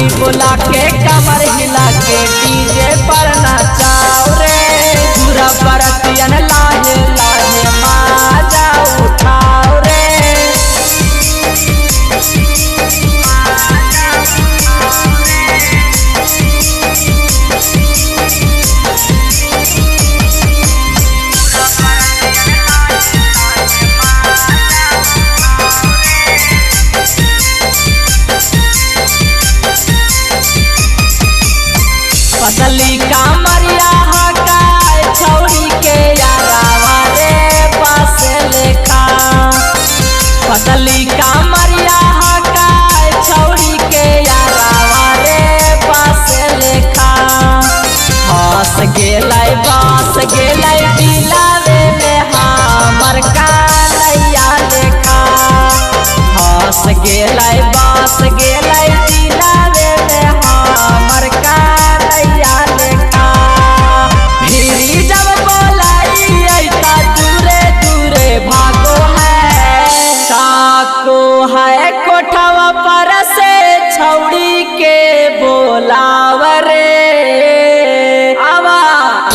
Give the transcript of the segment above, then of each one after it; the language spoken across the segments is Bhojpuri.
धीरे बोला के कमर हिला के डीजे पर नाचाओ रे पूरा बरतियन लाहे लाहे माजा उठाओ रे। पतली कामरिया हकाय छौड़ी के यारावा रे पास लेखा। पतली कामरिया हकाय छौड़ी के यारावा रे पास लेखा। हंस गेलै बास गेलै दिलावे में हमर कानैया लेखा। हंस गेलै बास गेलै दिलावे में हमर कानैया लेखा। भिरी जब बोलाई ता दूरे दूरे भागो है ताको है कोठवा पर से छौड़ी के बोलावरे आवा।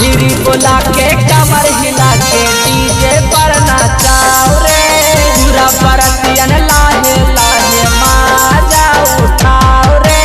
भिरी बोला के कमर हिला के डीजे पर नाचाओ रे पूरा बरतियन लाहे लाहे माजा उठाओ रे।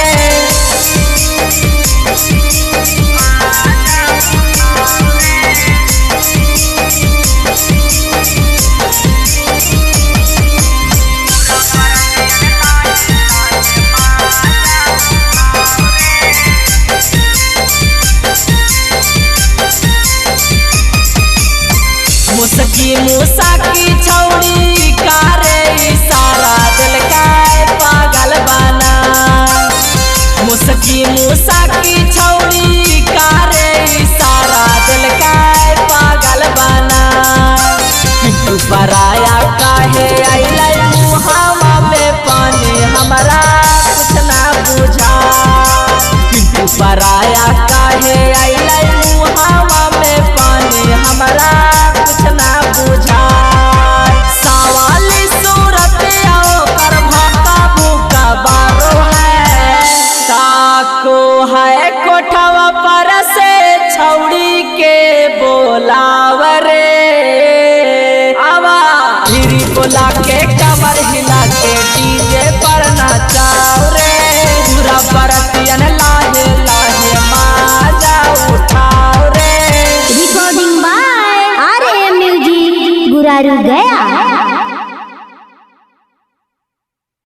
मुसकी मुसाकी छौड़ी कारे इशारा दिल का पागल बना। मुसकी